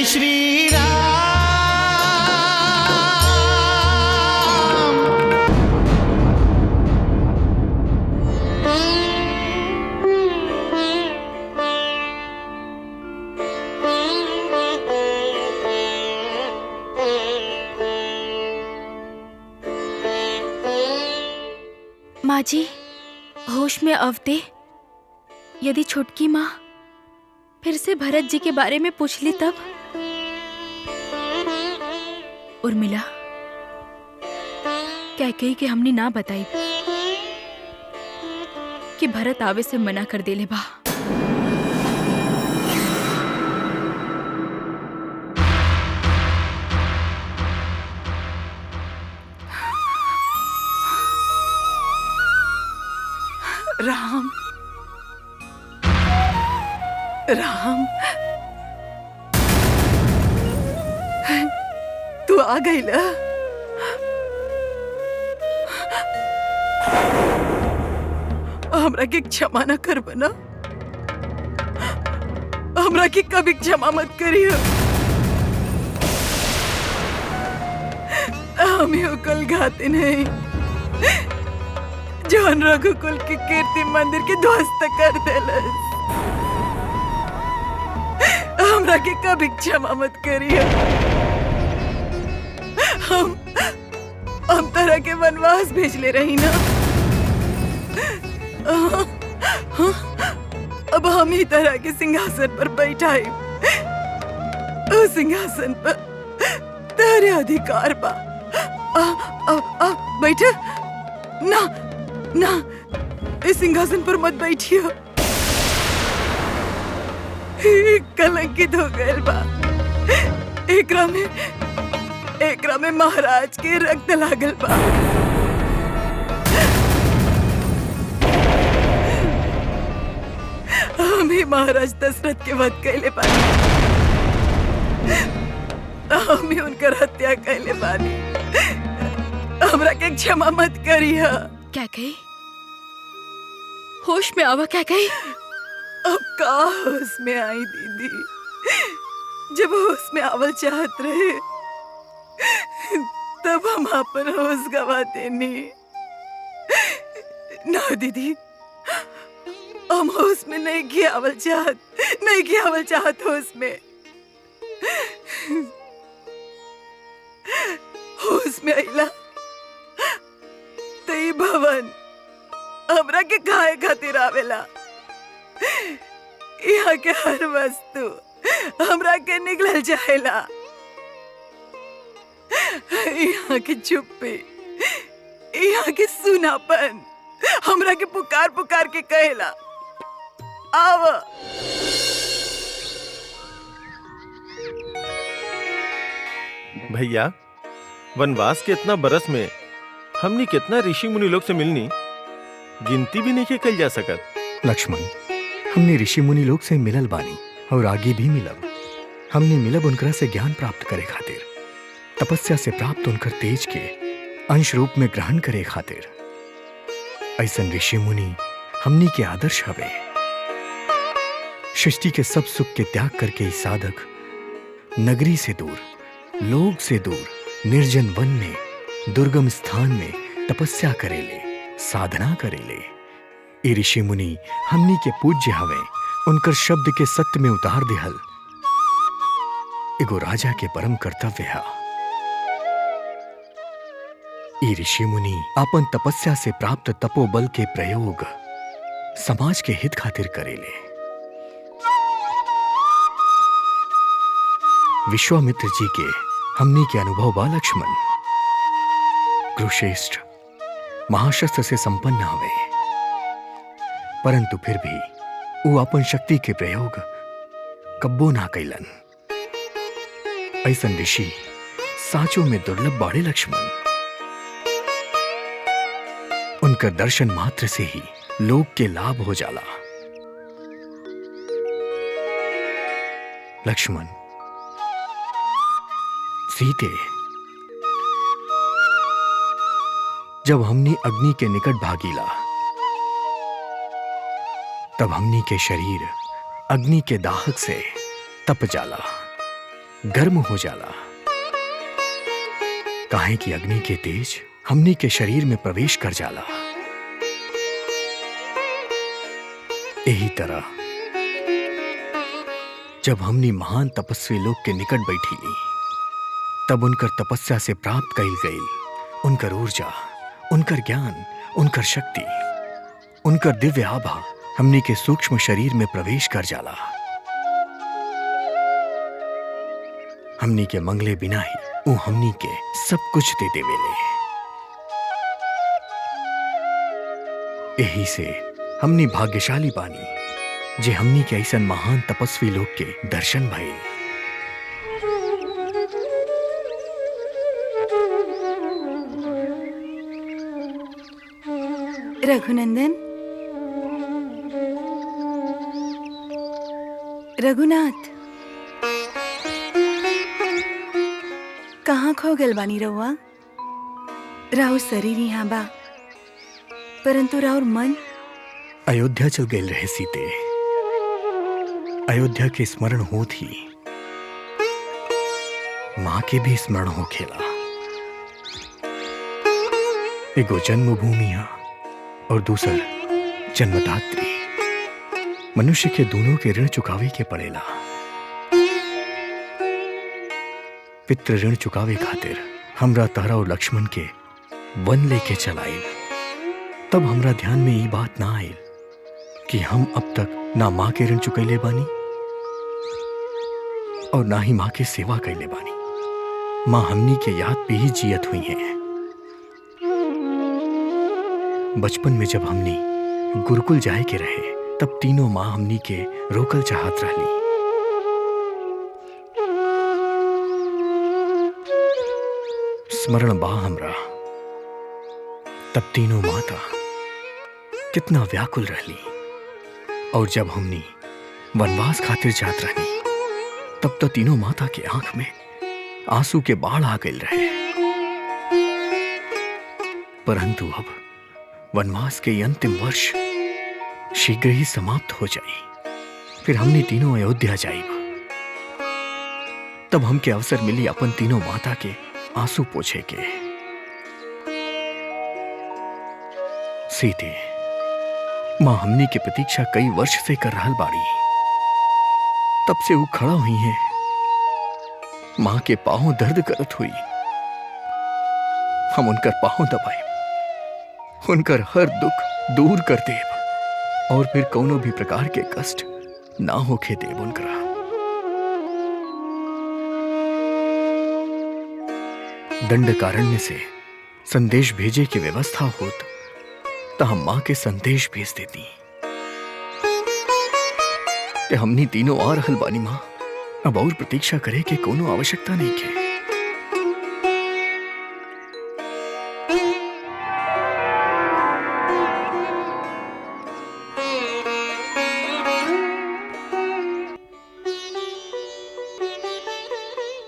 श्री राम। माँ जी, होश में अवते, यदि छोटकी माँ फिर से भरत जी के बारे में पूछ ली तब? उर्मिला, कैकेयी के हमने ना बताई कि भरत आवे से मना कर देले बा। राम राम, तू आ गई ल। हमरा के क्षमा न कर बना, हमरा के कभी क्षमा मत करियो। हम यो कल गाते नहीं जौन रघुकुल के कीर्ति मंदिर के ध्वस्त कर देलस। हमरा के कभी क्षमा मत करियो। हम तरह के वनवास भेजले रही ना। अब हम ही तरह के सिंहासन पर बैठाई। उस सिंहासन पर तेरे अधिकार बा। बैठ ना ना, इस सिंहासन पर मत बैठियो। कलंकित हो गए बा। एकरा में महाराज के रक्त लागल बा। हम ही महाराज दशरथ के वध कैले बानी। हम ही उनकर हत्या कैले बानी। हमरा के क्षमा मत करिया। कैकेयी, होश में आवा कैकेयी। अब का होश में आई दीदी, जब होश में आवल चाहत रहे तब हम अपन होश गवा देनी। ना दीदी, हम होश में नहीं गियावल चाहत होश में। होश में आइला तई भवन हमरा के खाए खातिर आवेला। यहाँ के हर वस्तु हमरा के निगल जाएला। यहाँ के चुप्पी, यहाँ के सुनापन हमरा के पुकार पुकार के कहेला, आव। भैया, वनवास के इतना बरस में हमनी कितना ऋषि मुनि लोग से मिलनी, गिनती भी नहीं के कल जा सकत। लक्ष्मण, हमने ऋषि मुनि लोग से मिलल बानी और आगे भी मिलब। हमने मिलब उनकरा से ज्ञान प्राप्त करे खातिर, तपस्या से प्राप्त उनकर तेज के अंश रूप में ग्रहण करे खातिर। ऐसन ऋषि मुनि हमनी के आदर्श हवे। सृष्टि के सब सुख के त्याग करके ही साधक नगरी से दूर, लोग से दूर, निर्जन वन में, दुर्गम स्थान में तपस्या करेले, साधना करेले। ये ऋषि मुनि हमनी के पूज्य हवे। उनकर शब्द के सत्य में उतार देहल एगो राजा के परम कर्तव्य है। ये ऋषि मुनि अपन तपस्या से प्राप्त तपोबल के प्रयोग समाज के हित खातिर करेले। विश्वामित्र जी के हमनी के अनुभव बा लक्ष्मण। कुरुश्रेष्ठ महाशस्त्र से संपन्न हवे, परंतु फिर भी वो अपन शक्ति के प्रयोग कब्बो ना कैलन। ऐसन ऋषि साचों में दुर्लभ बाड़े लक्ष्मण। उनका दर्शन मात्र से ही लोक के लाभ हो जाला। लक्ष्मण, सीते, जब हमनी अग्नि के निकट भागीला तब हमनी के शरीर अग्नि के दाहक से तप जाला। गर्म हो जाला। काहे कि अग्नि के तेज हमनी के शरीर में प्रवेश कर जाला। यही तरह जब हमनी महान तपस्वी लोग के निकट बैठीली, तब उनकर तपस्या से प्राप्त कईल गईल उनकर ऊर्जा, उनकर ज्ञान, उनकर शक्ति, उनकर दिव्य आभा हमनी के सूक्ष्म शरीर में प्रवेश कर जाला। हमनी के मंगले बिना ही वो हमनी के सब कुछ दे देवेले। यही से हमनी भाग्यशाली बानी जे हमनी के ऐसन महान तपस्वी लोग के दर्शन भइल। रघुनंदन, रघुनाथ, कहाँ खो गल बानी रउआ? राउर शरीर यहाँ बा, परंतु राउर मन अयोध्या चल गए रहे सीते। अयोध्या के स्मरण होत ही मां के भी स्मरण हो खेला। एगो जन्मभूमि और दूसर जन्मदात्री। मनुष्य के दोनों के ऋण चुकावे के पड़ेला। पितृ ऋण चुकावे खातिर हमरा तारा और लक्ष्मण के वन लेके चलाए। तब हमरा ध्यान में ये बात ना आयल कि हम अब तक ना माँ के ऋण चुकैले बानी और ना ही माँ के सेवा कैले बानी। माँ हमनी के याद पे ही जियत हुई हैं। बचपन में जब हमनी गुरुकुल जाए के रहे, तब तीनों माँ हमनी के रोकल चाहत रहली। स्मरण बा हमरा, तब तीनों माता कितना व्याकुल रहली। और जब हमनी वनवास खातिर जात रहनी, तब तो तीनों माता के आंख में आंसू के बाढ़ आ गए रहे। परंतु अब वनवास के अंतिम वर्ष शीघ्र ही समाप्त हो जाई। फिर हमने तीनों अयोध्या जाइब। तब हमके अवसर मिली अपन तीनों माता के आंसू पोछे के। सीते, मां हमनी की प्रतीक्षा कई वर्ष से कर रहल बाड़ी। तब से वो खड़ा हुई है। मां के पांव दर्द करत हुई। हम उनकर पांव दबाए, उनकर हर दुख दूर कर देब और फिर कोनो भी प्रकार के कष्ट ना होके देब उनकरा। दंडकारण्य से संदेश भेजे की व्यवस्था होत तो हम मां के संदेश भेज देती कि हमनी तीनों आ रहल बानी मां। अब और प्रतीक्षा करे के कोनो आवश्यकता नहीं के।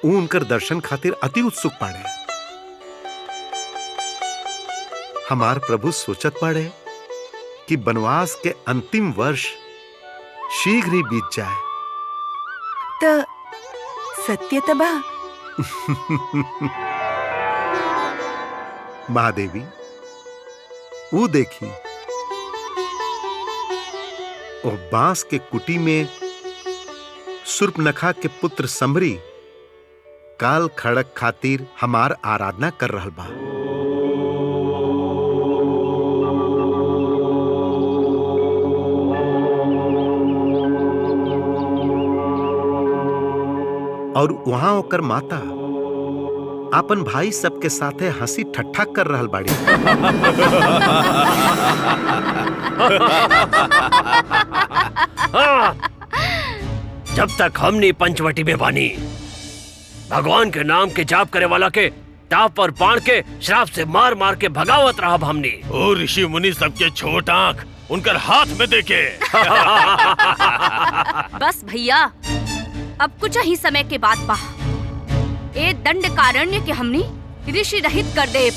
ऊ उनकर दर्शन खातिर अति उत्सुक बाड़े। हमार प्रभु सोचत बाड़े कि वनवास के अंतिम वर्ष शीघ्र ही बीत जाए। तो सत्य तबा महादेवी, वो देखी, ओ बांस के कुटी में शूर्पनखा के पुत्र संभरी काल खड़क खातिर हमार आराधना कर रहल बा। और वहां ओकर माता अपन भाई सबके साथे हंसी ठट्ठा कर रहल बाड़ी। जब तक हमनी पंचवटी में बानी, भगवान के नाम के जाप करे वाला के टाप और बाण के श्राप से मार मार के भगावत रहा हमनी। ओ ऋषि मुनि सबके छोट आंख उनकर हाथ में देके। बस भैया, अब कुछ ही समय के बाद बा ए दंडकारण्य के हमनी ऋषि रहित कर देव।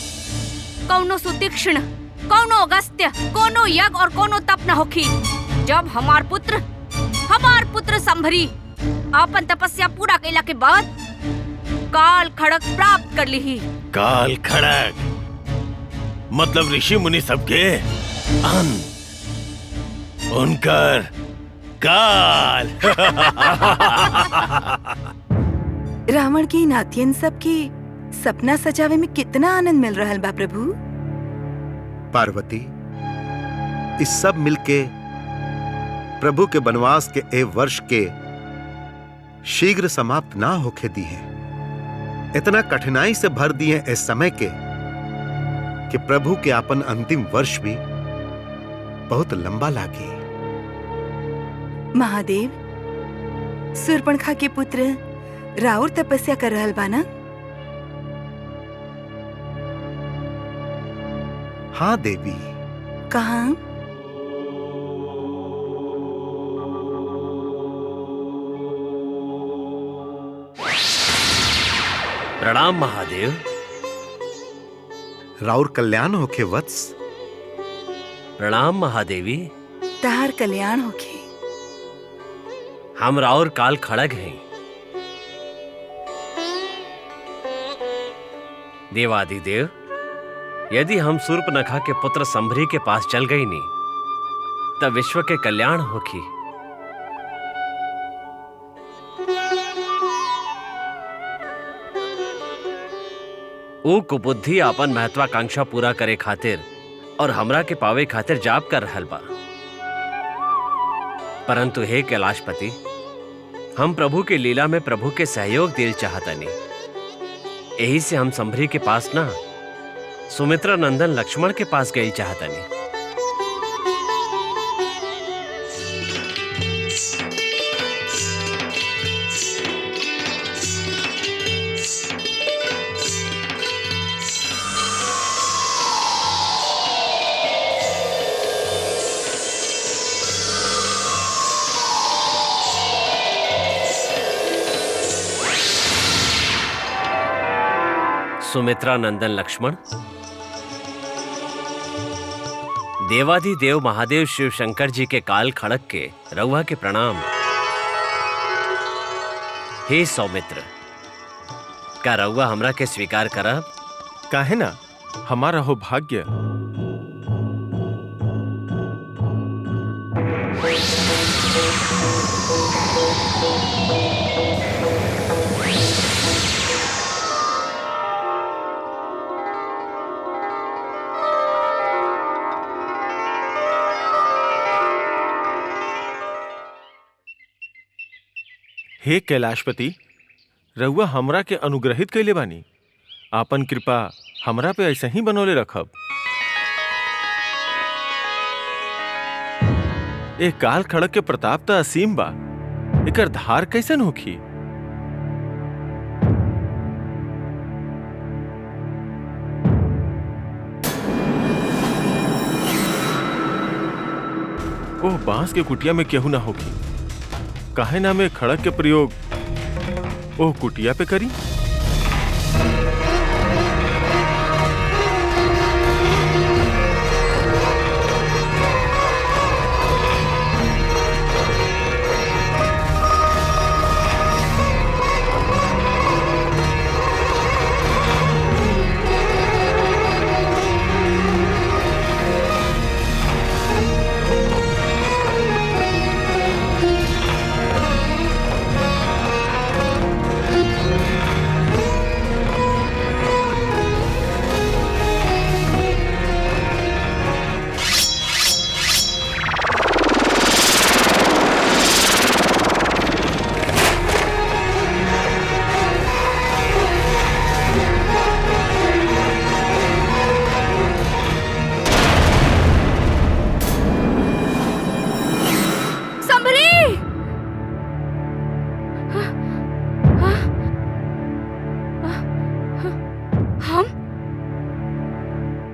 कौनो सुतीक्ष्ण, कौनो अगस्त्य, कोनो यज्ञ और कोनो तप न होखी। जब हमार पुत्र संभरी आपन तपस्या पूरा कैला के बाद काल खड़क प्राप्त कर ली। काल खड़क मतलब ऋषि मुनि सबके अंत, उनकर काल। रावण की नातियन सबके सपना सजावे में कितना आनंद मिल रहा बा प्रभु। पार्वती, इस सब मिलके प्रभु के वनवास के ए वर्ष के शीघ्र समाप्त ना होके दी है। इतना कठिनाई से भर दिए इस समय के कि प्रभु के अपन अंतिम वर्ष भी बहुत लंबा लागी। महादेव, शूर्पणखा के पुत्र राउर तपस्या कर रहल बाना? हाँ देवी। कहाँ? प्रणाम महादेव। राउर कल्याण होके वत्स। प्रणाम महादेवी। तहार कल्याण होखे। हम राउर काल खड़ग हैं। देवादिदेव, यदि हम शूर्पणखा के पुत्र संभरी के पास चल गई नी तब विश्व के कल्याण होखी। ऊ कुबुद्धि अपन महत्वाकांक्षा पूरा करे खातिर और हमरा के पावे खातिर जाप कर रहल बा। परंतु हे कैलाशपति, हम प्रभु के लीला में प्रभु के सहयोग दिल चाहतनी। यही से हम संभरी के पास ना सुमित्रा नंदन लक्ष्मण के पास गई चाहतनी। सुमित्रा नंदन लक्ष्मण, देवाधिदेव महादेव शिव शंकर जी के काल खड़क के रउआ के प्रणाम। हे सौमित्र, का रउआ हमरा के स्वीकार करब? काहे ना, हमारा हो भाग्य। हे कैलाशपति, रउआ हमरा के अनुग्रहित कैले बानी। आपन कृपा हमरा पे ऐसे ही बनौले रखब। एक काल खड़क के प्रताप त असीम बा, एकर धार कैसन होखी? ओह बांस के कुटिया में केहू ना होखी। काहे ना में खड़क के प्रयोग ओह कुटिया पे करी?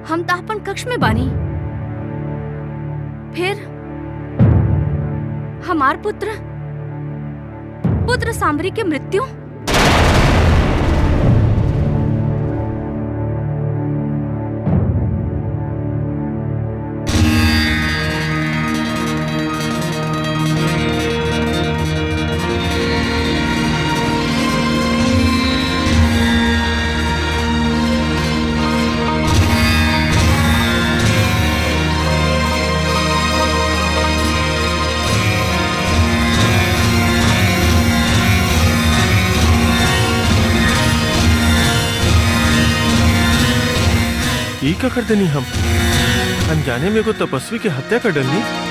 हम तो अपन कक्ष में बानी। फिर हमार पुत्र सांभरी के मृत्यु? ई का कर देनी हम अनजाने में को तपस्वी की हत्या कर डलनी।